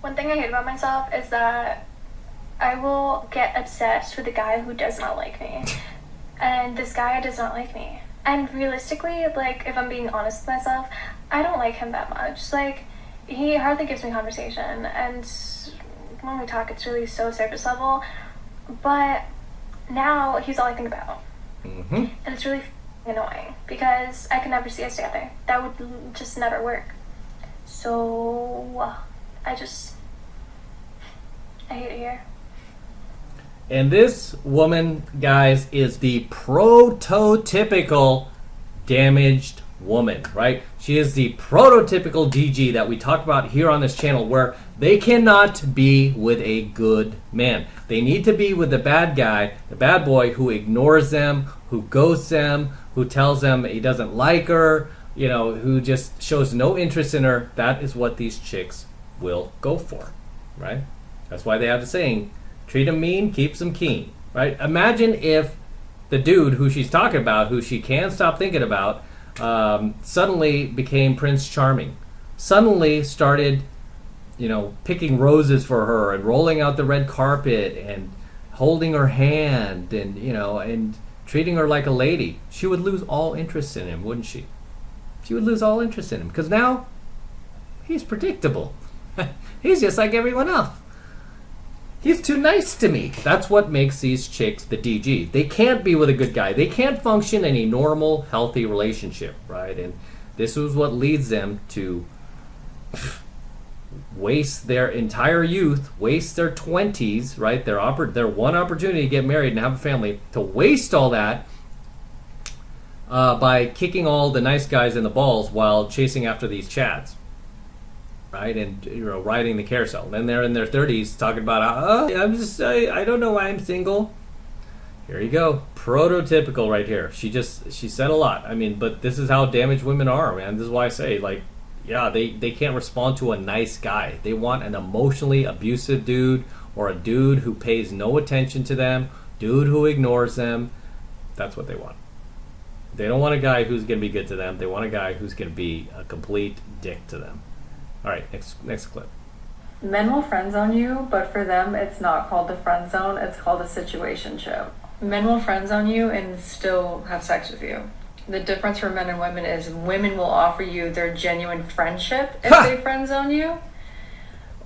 One thing I hate about myself is that I will get obsessed with a guy who does not like me. And this guy does not like me. And realistically, like, if I'm being honest with myself, I don't like him that much. Like, he hardly gives me conversation. And when we talk, it's really so surface level. But now he's all I think about. Mm-hmm. And it's really annoying because I can never see us together. That would just never work. So I hate it here. And this woman, guys, is the prototypical damaged woman, right? She is the prototypical DG that we talk about here on this channel, where they cannot be with a good man. They need to be with the bad guy, the bad boy who ignores them, who ghosts them, who tells them he doesn't like her, you know, who just shows no interest in her. That is what these chicks will go for, right? That's why they have the saying, treat them mean, keeps them keen, right? Imagine if the dude who she's talking about, who she can't stop thinking about, suddenly became Prince Charming, suddenly started, you know, picking roses for her and rolling out the red carpet and holding her hand and, you know, and treating her like a lady. She would lose all interest in him, wouldn't she? She would lose all interest in him because now he's predictable. He's just like everyone else. He's too nice to me. That's what makes these chicks the DG. They can't be with a good guy. They can't function in a normal, healthy relationship, right? And this is what leads them to waste their entire youth, waste their 20s, right? Their one opportunity to get married and have a family, to waste all that by kicking all the nice guys in the balls while chasing after these chads. Right, and you know, riding the carousel. Then they're in their 30s talking about, I don't know why I'm single. Here you go, prototypical right here. She said a lot. I mean, but this is how damaged women are, man. This is why I say, like, yeah, they can't respond to a nice guy. They want an emotionally abusive dude, or a dude who pays no attention to them, dude who ignores them. That's what they want. They don't want a guy who's going to be good to them. They want a guy who's going to be a complete dick to them. All right, next clip. Men will friend zone you, but for them, it's not called a friend zone. It's called a situationship. Men will friend zone you and still have sex with you. The difference for men and women is women will offer you their genuine friendship if they friend zone you.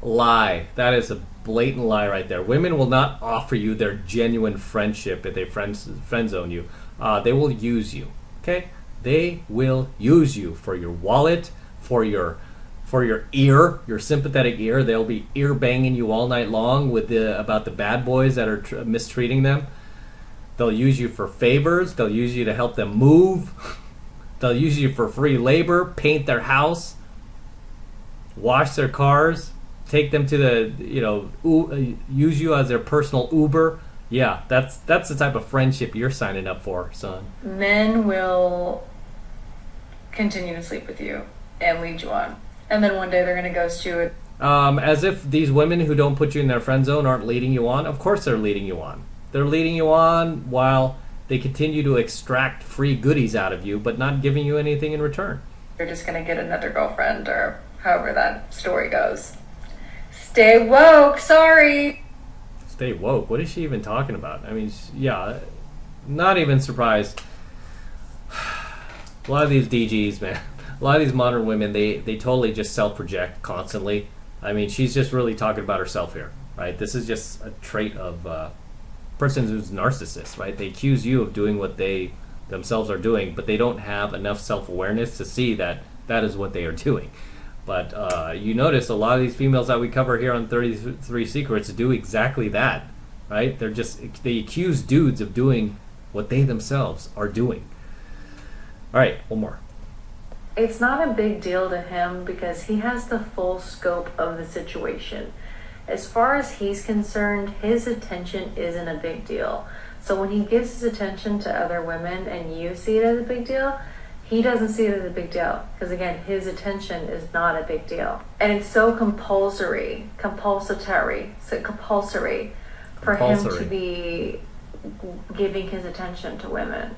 Lie. That is a blatant lie right there. Women will not offer you their genuine friendship if they friend zone you. They will use you. Okay? They will use you for your wallet, for your ear, your sympathetic ear. They'll be ear banging you all night long with about the bad boys that are mistreating them. They'll use you for favors. They'll use you to help them move. They'll use you for free labor, paint their house, wash their cars, take them to the, use you as their personal Uber. Yeah, that's the type of friendship you're signing up for, son. Men will continue to sleep with you and lead you on. And then one day they're going to ghost you. As if these women who don't put you in their friend zone aren't leading you on. Of course they're leading you on. They're leading you on while they continue to extract free goodies out of you, but not giving you anything in return. You're just going to get another girlfriend, or however that story goes. Stay woke, sorry. Stay woke? What is she even talking about? I mean, yeah, not even surprised. A lot of these DGs, man. A lot of these modern women, they totally just self-project constantly. I mean, she's just really talking about herself here, right? This is just a trait of a person who's narcissist, right? They accuse you of doing what they themselves are doing, but they don't have enough self-awareness to see that that is what they are doing. But you notice a lot of these females that we cover here on 33 Secrets do exactly that, right? They accuse dudes of doing what they themselves are doing. All right, one more. It's not a big deal to him because he has the full scope of the situation. As far as he's concerned, his attention isn't a big deal. So when he gives his attention to other women and you see it as a big deal, he doesn't see it as a big deal. Because again, his attention is not a big deal. And it's so compulsory for him to be giving his attention to women.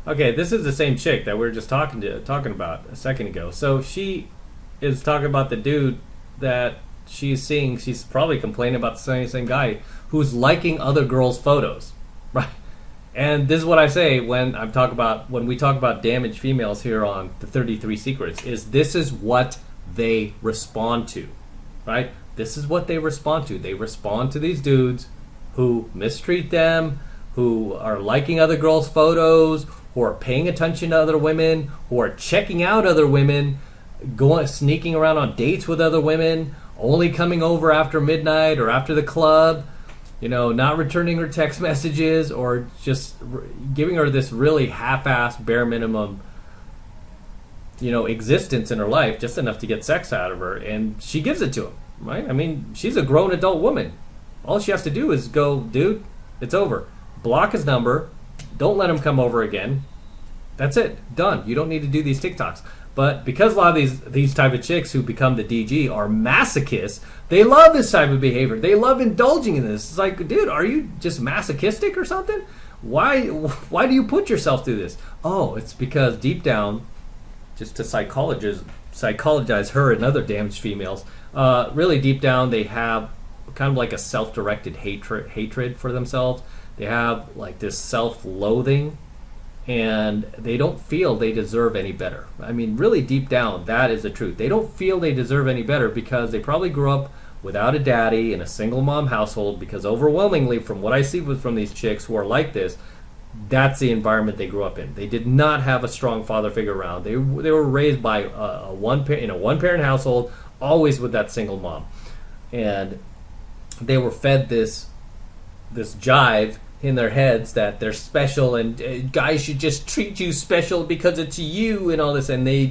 Okay, this is the same chick that we were just talking about a second ago. So she is talking about the dude that she's seeing, she's probably complaining about the same guy who's liking other girls' photos, right? And this is what I say when we talk about damaged females here on the 33 Secrets, is this is what they respond to, right? This is what they respond to. They respond to these dudes who mistreat them, who are liking other girls' photos, who are paying attention to other women, who are checking out other women, sneaking around on dates with other women, only coming over after midnight or after the club, not returning her text messages, or just giving her this really half-assed, bare minimum, existence in her life, just enough to get sex out of her, and she gives it to him, right? I mean, she's a grown adult woman. All she has to do is go, dude, it's over. Block his number. Don't let him come over again. That's it. Done. You don't need to do these TikToks. But because a lot of these type of chicks who become the DG are masochists, they love this type of behavior. They love indulging in this. It's like, dude, are you just masochistic or something? Why do you put yourself through this? Oh, it's because deep down, just to psychologize her and other damaged females, really deep down they have kind of like a self-directed hatred for themselves. They have like this self-loathing, and they don't feel they deserve any better. I mean, really deep down, that is the truth. They don't feel they deserve any better because they probably grew up without a daddy in a single mom household, because overwhelmingly from what I see from these chicks who are like this, that's the environment they grew up in. They did not have a strong father figure around. They were raised by in a one-parent household, always with that single mom. And they were fed this jive in their heads that they're special, and guys should just treat you special because it's you and all this, and they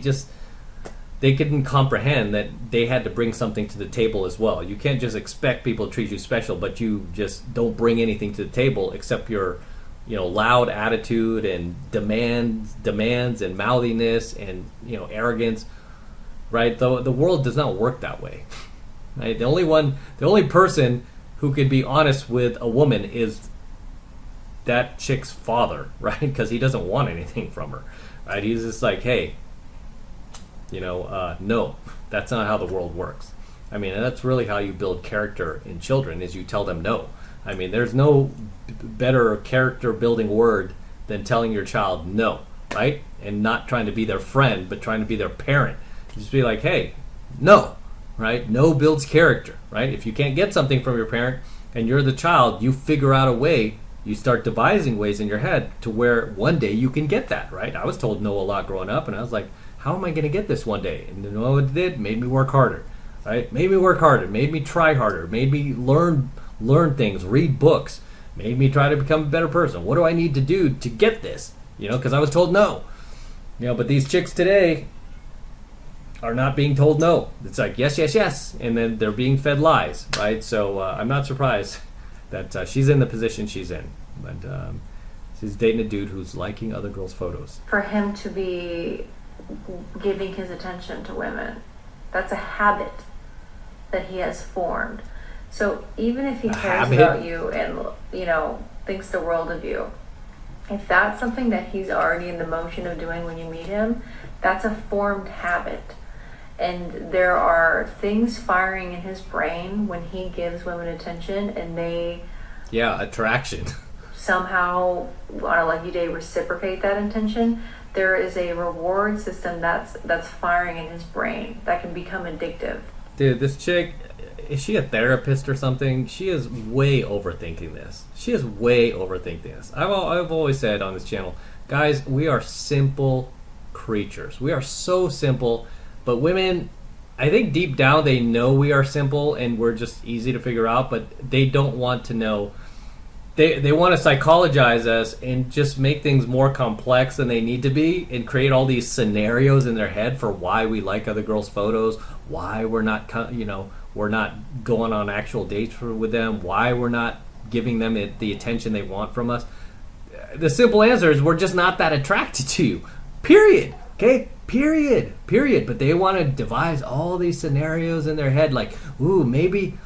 couldn't comprehend that they had to bring something to the table as well. You can't just expect people to treat you special, but you just don't bring anything to the table except your loud attitude and demands and mouthiness and arrogance, right? The world does not work that way, right? The only person who could be honest with a woman is that chick's father, right? Because he doesn't want anything from her, right? He's just like, hey, no, that's not how the world works. I mean, and that's really how you build character in children, is you tell them no. I mean, there's no better character building word than telling your child no, right? And not trying to be their friend, but trying to be their parent. Just be like, hey, no, right? No builds character, right? If you can't get something from your parent and you're the child, you figure out a way. You start devising ways in your head to where one day you can get that, right? I was told no a lot growing up, and I was like, how am I going to get this one day? And you know what it did? Made me work harder, right? Made me work harder, made me try harder, made me learn things, read books, made me try to become a better person. What do I need to do to get this? Because I was told no. But these chicks today are not being told no. It's like, yes, yes, yes. And then they're being fed lies, right? So I'm not surprised that she's in the position she's in. But she's dating a dude who's liking other girls' photos. For him to be giving his attention to women, that's a habit that he has formed. So even if he cares about you and thinks the world of you, if that's something that he's already in the motion of doing when you meet him, that's a formed habit. And there are things firing in his brain when he gives women attention, and they attraction somehow on a lucky day reciprocate that attention. There is a reward system that's firing in his brain that can become addictive. Dude, this chick, is she a therapist or something? She is way overthinking this. I've always said on this channel, guys, we are simple creatures. We are so simple. But women, I think deep down they know we are simple and we're just easy to figure out, but they don't want to know. They want to psychologize us and just make things more complex than they need to be, and create all these scenarios in their head for why we like other girls' photos, why we're not going on actual dates with them, why we're not giving them the attention they want from us. The simple answer is we're just not that attracted to you. Period. Okay? Period. But they want to devise all these scenarios in their head, like, ooh, maybe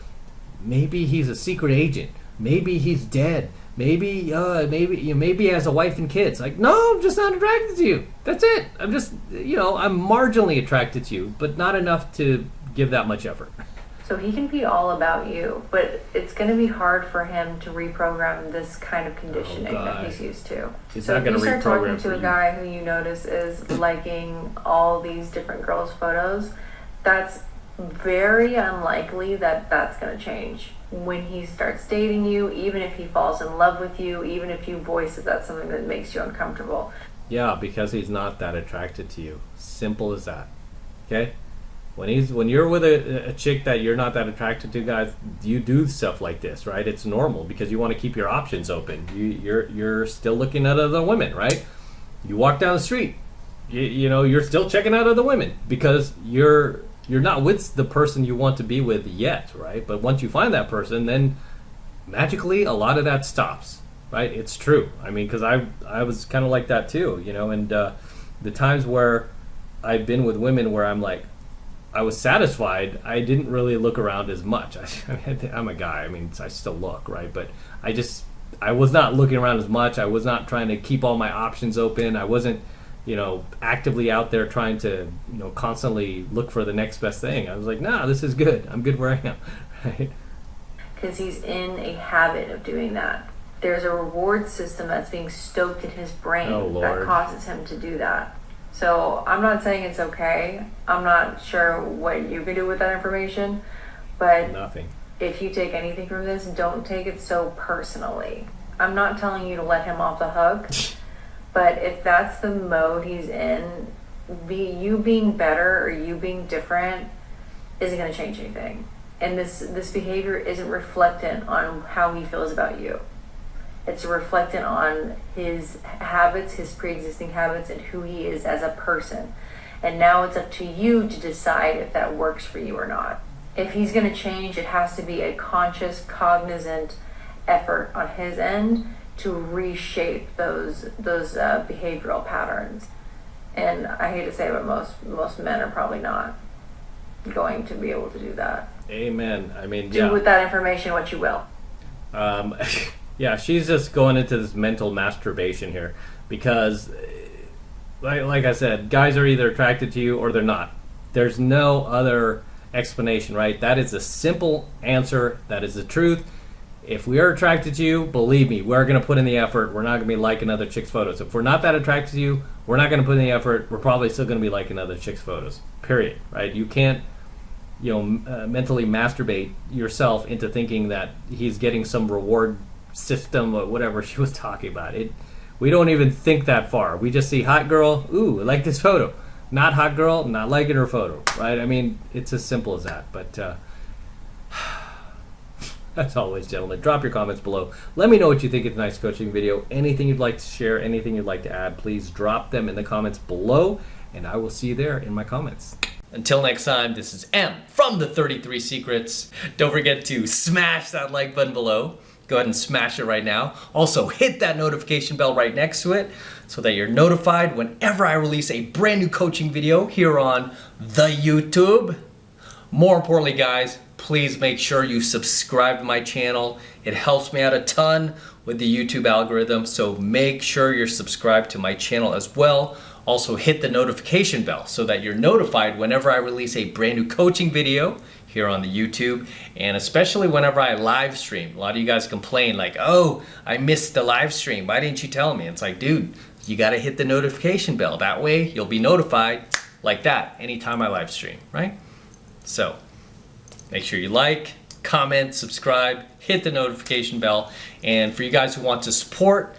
he's a secret agent. Maybe he's dead. Maybe he has a wife and kids. Like, no, I'm just not attracted to you. That's it. I'm just, I'm marginally attracted to you, but not enough to give that much effort. So he can be all about you, but it's going to be hard for him to reprogram this kind of conditioning that he's used to. He's so not if you gonna start reprogram talking for to a you. guy who you notice is liking all these different girls' photos, that's very unlikely that that's going to change. When he starts dating you, even if he falls in love with you, even if you voice that that's something that makes you uncomfortable. Yeah, because he's not that attracted to you. Simple as that. Okay? When you're with a chick that you're not that attracted to, guys, you do stuff like this, right? It's normal because you want to keep your options open. You're still looking at other women, right? You walk down the street, you know, you're still checking out other women because you're not with the person you want to be with yet, right? But once you find that person, then magically a lot of that stops, right? It's true. I mean, because I was kind of like that too, you know, and the times where I've been with women where I'm like, I was satisfied, I didn't really look around as much. I'm a guy, I mean, I still look, right? But I was not looking around as much. I was not trying to keep all my options open. I wasn't, you know, actively out there trying to, you know, constantly look for the next best thing. I was like, nah, this is good. I'm good where I am, right? Because he's in a habit of doing that. There's a reward system that's being stoked in his brain that causes him to do that. So I'm not saying it's okay. I'm not sure what you can do with that information, but Nothing. if you take anything from this, don't take it so personally. I'm not telling you to let him off the hook, but if that's the mode he's in, you being better or you being different isn't going to change anything. And this behavior isn't reflectant on how he feels about you. It's reflectant on his habits, his pre-existing habits, and who he is as a person. And now it's up to you to decide if that works for you or not. If he's going to change, it has to be a conscious, cognizant effort on his end to reshape those behavioral patterns. And I hate to say it, but most men are probably not going to be able to do that. Amen. I mean, Do with that information what you will. Yeah, she's just going into this mental masturbation here because, like I said, guys are either attracted to you or they're not. There's no other explanation, right? That is a simple answer. That is the truth. If we are attracted to you, believe me, we're going to put in the effort. We're not going to be liking other chicks' photos. If we're not that attracted to you, we're not going to put in the effort. We're probably still going to be liking other chicks' photos. Period. Right? You can't, you know, mentally masturbate yourself into thinking that he's getting some reward system or whatever she was talking about. We don't even think that far. We just see hot girl, ooh, I like this photo. Not hot girl, not liking her photo, right? I mean, it's as simple as that. But as always, gentlemen, drop your comments below. Let me know what you think of the nice coaching video. Anything you'd like to share, anything you'd like to add, please drop them in the comments below, and I will see you there in my comments. Until next time, this is M from the 33 Secrets. Don't forget to smash that like button below. Go ahead and smash it right now. Also, hit that notification bell right next to it so that you're notified whenever I release a brand new coaching video here on the YouTube. More importantly, guys, please make sure you subscribe to my channel. It helps me out a ton with the YouTube algorithm, so make sure you're subscribed to my channel as well. Also, hit the notification bell so that you're notified whenever I release a brand new coaching video here on the YouTube, and especially whenever I live stream. A lot of you guys complain like, oh, I missed the live stream. Why didn't you tell me? It's like, dude, you got to hit the notification bell. That way you'll be notified like that anytime I live stream, right? So make sure you like, comment, subscribe, hit the notification bell. And for you guys who want to support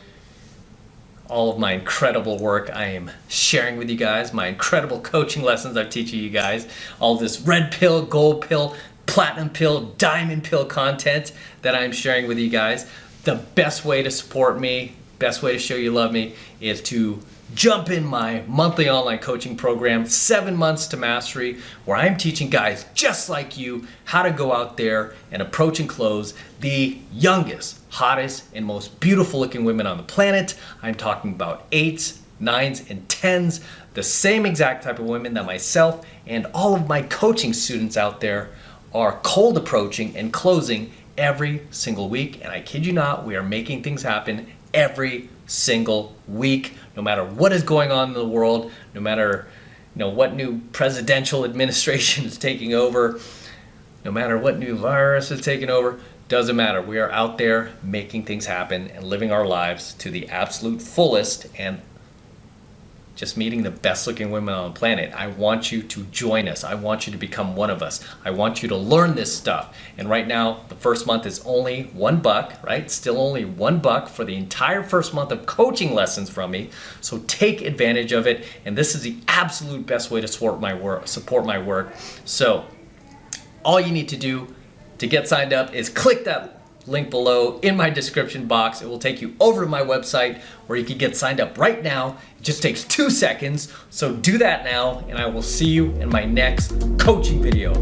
all of my incredible work I am sharing with you guys, my incredible coaching lessons I'm teaching you guys, all this red pill, gold pill, platinum pill, diamond pill content that I'm sharing with you guys, the best way to support me, best way to show you love me is to jump in my monthly online coaching program, 7 months to mastery, where I'm teaching guys just like you how to go out there and approach and close the youngest, hottest, and most beautiful looking women on the planet. I'm talking about 8s, 9s, and 10s, the same exact type of women that myself and all of my coaching students out there are cold approaching and closing every single week. And I kid you not, we are making things happen every single week, no matter what is going on in the world, no matter what new presidential administration is taking over, no matter what new virus is taking over, doesn't matter. We are out there making things happen and living our lives to the absolute fullest and just meeting the best looking women on the planet. I want you to join us. I want you to become one of us. I want you to learn this stuff. And right now, the first month is only $1, right? Still only $1 for the entire first month of coaching lessons from me. So take advantage of it. And this is the absolute best way to support my work. So all you need to do to get signed up is click that link below in my description box. It will take you over to my website where you can get signed up right now. It just takes 2 seconds. So do that now, and I will see you in my next coaching video.